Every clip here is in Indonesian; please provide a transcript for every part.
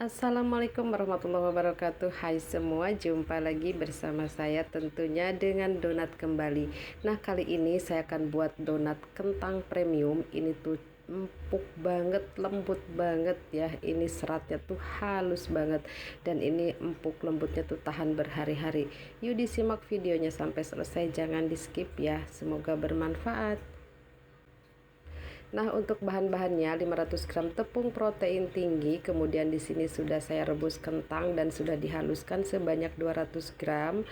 Assalamualaikum warahmatullahi wabarakatuh. Hai semua, jumpa lagi bersama saya tentunya dengan donat kembali. Nah, kali ini saya akan buat donat kentang premium. Ini tuh empuk banget, lembut banget ya. Ini seratnya tuh halus banget, dan ini empuk lembutnya tuh tahan berhari-hari. Yuk disimak videonya sampai selesai, jangan di skip ya. Semoga bermanfaat. Nah, untuk bahan-bahannya 500 gram tepung protein tinggi, kemudian di sini sudah saya rebus kentang dan sudah dihaluskan sebanyak 200 gram.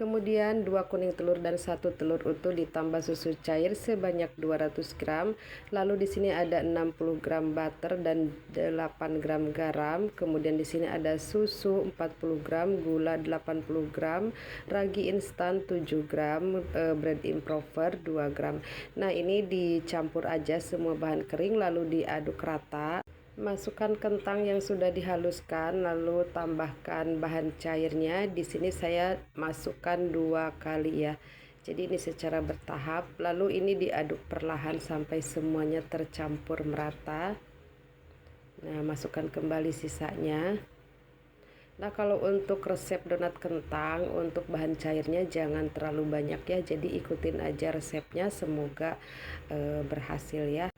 Kemudian 2 kuning telur dan 1 telur utuh ditambah susu cair sebanyak 200 gram. Lalu di sini ada 60 gram butter dan 8 gram garam. Kemudian di sini ada susu 40 gram, gula 80 gram, ragi instan 7 gram, bread improver 2 gram. Nah, ini dicampur aja semua bahan kering lalu diaduk rata. Masukkan kentang yang sudah dihaluskan, lalu tambahkan bahan cairnya. Di sini saya masukkan 2 kali ya. Jadi ini secara bertahap. Lalu ini diaduk perlahan sampai semuanya tercampur merata. Nah, masukkan kembali sisanya. Nah, kalau untuk resep donat kentang, untuk bahan cairnya jangan terlalu banyak ya. Jadi ikutin aja resepnya, semoga berhasil ya.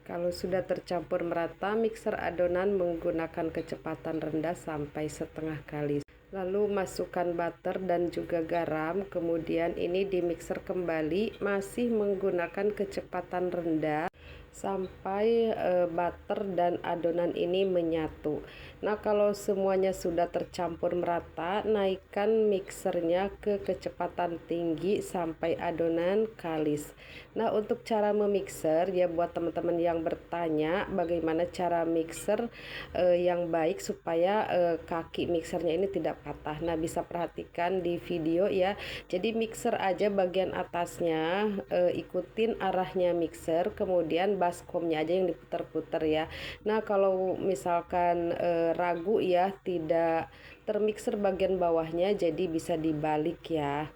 Kalau sudah tercampur merata, mixer adonan menggunakan kecepatan rendah sampai setengah kali. Lalu masukkan butter dan juga garam, kemudian ini di mixer kembali masih menggunakan kecepatan rendah sampai butter dan adonan ini menyatu. Nah, kalau semuanya sudah tercampur merata, naikkan mixernya ke kecepatan tinggi sampai adonan kalis. Nah, untuk cara memixer ya, buat teman-teman yang bertanya bagaimana cara mixer yang baik supaya kaki mixernya ini tidak patah. Nah, bisa perhatikan di video ya. Jadi mixer aja bagian atasnya, ikutin arahnya mixer, kemudian baskomnya aja yang diputar-putar ya. Nah, kalau misalkan ragu ya tidak termixer bagian bawahnya, jadi bisa dibalik ya.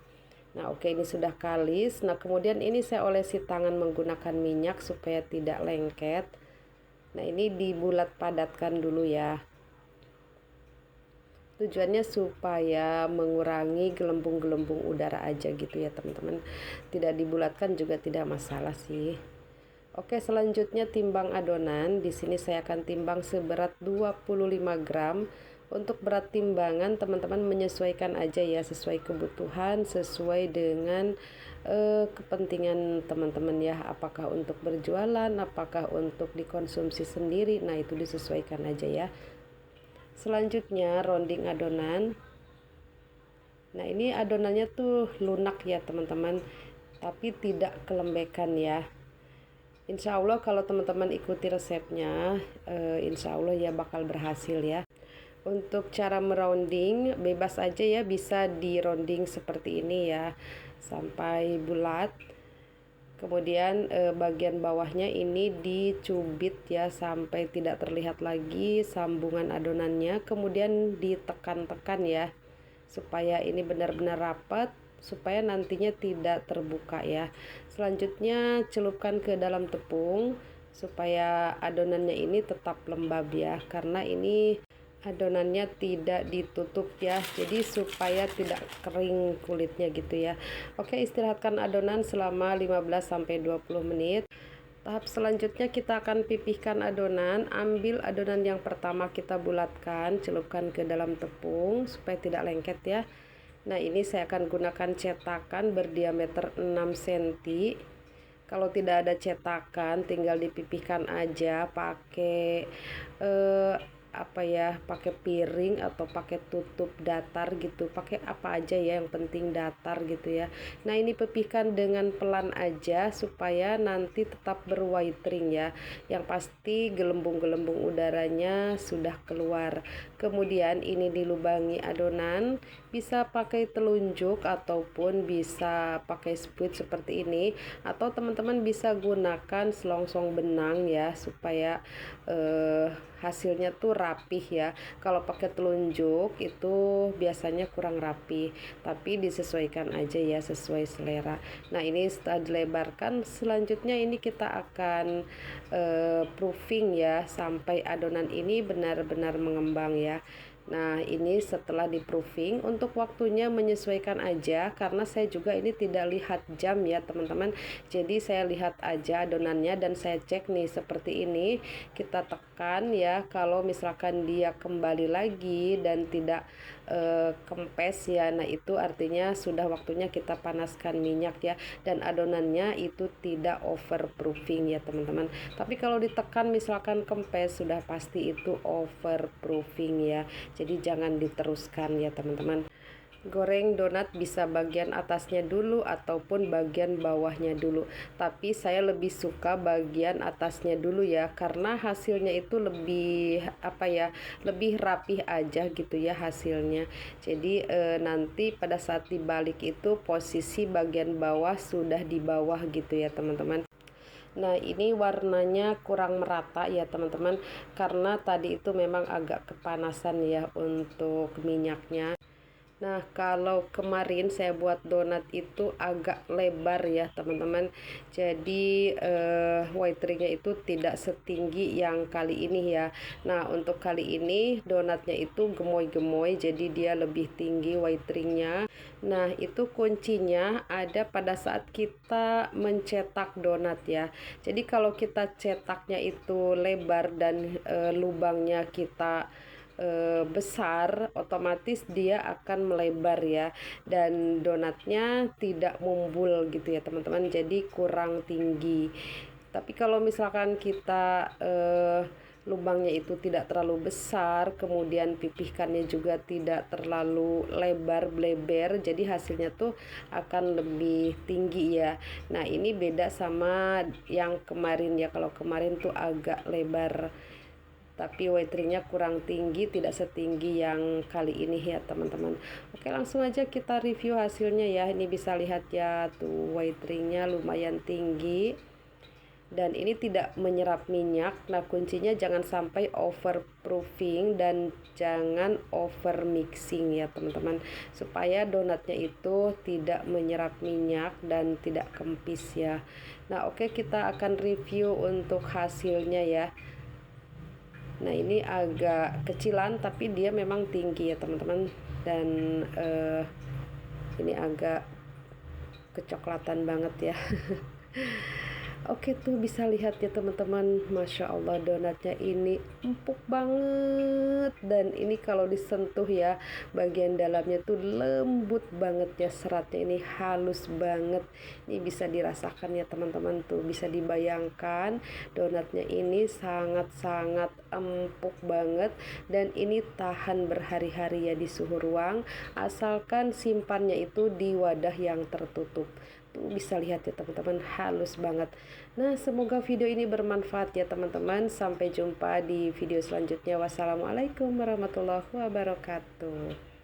Nah, oke, ini sudah kalis. Nah, kemudian ini saya olesi tangan menggunakan minyak supaya tidak lengket. Nah, ini dibulat padatkan dulu ya. Tujuannya supaya mengurangi gelembung-gelembung udara aja gitu ya teman-teman. Tidak dibulatkan juga tidak masalah sih. Oke, selanjutnya timbang adonan. Di sini saya akan timbang seberat 25 gram. Untuk berat timbangan teman-teman menyesuaikan aja ya, sesuai kebutuhan, sesuai dengan kepentingan teman-teman ya. Apakah untuk berjualan, apakah untuk dikonsumsi sendiri. Nah, itu disesuaikan aja ya. Selanjutnya rounding adonan. Nah, ini adonannya tuh lunak ya teman-teman, tapi tidak kelembekan ya. Insya Allah kalau teman-teman ikuti resepnya, insya Allah ya bakal berhasil ya. Untuk cara merounding bebas aja ya, bisa di rounding seperti ini ya sampai bulat. Kemudian bagian bawahnya ini dicubit ya sampai tidak terlihat lagi sambungan adonannya. Kemudian ditekan-tekan ya supaya ini benar-benar rapat, supaya nantinya tidak terbuka ya. Selanjutnya celupkan ke dalam tepung supaya adonannya ini tetap lembab ya, karena ini adonannya tidak ditutup ya, jadi supaya tidak kering kulitnya gitu ya. Oke, istirahatkan adonan selama 15-20 menit. Tahap selanjutnya kita akan pipihkan adonan. Ambil adonan yang pertama kita bulatkan, celupkan ke dalam tepung supaya tidak lengket ya. Nah, ini saya akan gunakan cetakan berdiameter 6 cm. Kalau tidak ada cetakan tinggal dipipihkan aja pakai pakai piring atau pakai tutup datar gitu, pakai apa aja ya, yang penting datar gitu ya. Nah, ini pipihkan dengan pelan aja supaya nanti tetap berwhitering ya, yang pasti gelembung-gelembung udaranya sudah keluar. Kemudian ini dilubangi adonan, bisa pakai telunjuk ataupun bisa pakai spuit seperti ini, atau teman-teman bisa gunakan selongsong benang ya supaya hasilnya tuh rapih ya. Kalau pakai telunjuk itu biasanya kurang rapih, tapi disesuaikan aja ya, sesuai selera. Nah ini setelah dilebarkan, selanjutnya ini kita akan proofing ya sampai adonan ini benar-benar mengembang ya. Nah ini setelah di proofing, untuk waktunya menyesuaikan aja karena saya juga ini tidak lihat jam ya teman-teman. Jadi saya lihat aja adonannya dan saya cek nih seperti ini, kita tekan ya. Kalau misalkan dia kembali lagi dan tidak kempes ya, nah itu artinya sudah waktunya kita panaskan minyak ya, dan adonannya itu tidak over proofing ya teman-teman. Tapi kalau ditekan misalkan kempes, sudah pasti itu over proofing ya. Jadi jangan diteruskan ya teman-teman. Goreng donat bisa bagian atasnya dulu ataupun bagian bawahnya dulu, tapi saya lebih suka bagian atasnya dulu ya, karena hasilnya itu lebih lebih rapih aja gitu ya hasilnya. Jadi nanti pada saat dibalik itu posisi bagian bawah sudah di bawah gitu ya teman-teman. Nah ini warnanya kurang merata ya teman-teman, karena tadi itu memang agak kepanasan ya untuk minyaknya. Nah kalau kemarin saya buat donat itu agak lebar ya teman-teman, jadi white ringnya itu tidak setinggi yang kali ini ya. Nah untuk kali ini donatnya itu gemoy-gemoy, jadi dia lebih tinggi white ringnya. Nah itu kuncinya ada pada saat kita mencetak donat ya. Jadi kalau kita cetaknya itu lebar dan lubangnya kita besar, otomatis dia akan melebar ya, dan donatnya tidak mumbul gitu ya teman-teman, jadi kurang tinggi. Tapi kalau misalkan kita lubangnya itu tidak terlalu besar, kemudian pipihkannya juga tidak terlalu lebar bleber, jadi hasilnya tuh akan lebih tinggi ya. Nah ini beda sama yang kemarin ya, kalau kemarin tuh agak lebar tapi white ringnya kurang tinggi, tidak setinggi yang kali ini ya teman-teman. Oke langsung aja kita review hasilnya ya. Ini bisa lihat ya tuh white ringnya lumayan tinggi dan ini tidak menyerap minyak. Nah kuncinya jangan sampai over proofing dan jangan over mixing ya teman-teman, supaya donatnya itu tidak menyerap minyak dan tidak kempis ya. Nah oke, kita akan review untuk hasilnya ya. Nah ini agak kecilan tapi dia memang tinggi ya teman-teman, dan ini agak kecoklatan banget ya. Oke tuh bisa lihat ya teman-teman, Masya Allah donatnya ini empuk banget, dan ini kalau disentuh ya bagian dalamnya tuh lembut banget ya, seratnya ini halus banget. Ini bisa dirasakan ya teman-teman, tuh bisa dibayangkan donatnya ini sangat-sangat empuk banget, dan ini tahan berhari-hari ya di suhu ruang, asalkan simpannya itu di wadah yang tertutup. Bisa lihat ya teman-teman, halus banget. Nah semoga video ini bermanfaat ya teman-teman. Sampai jumpa di video selanjutnya. Wassalamualaikum warahmatullahi wabarakatuh.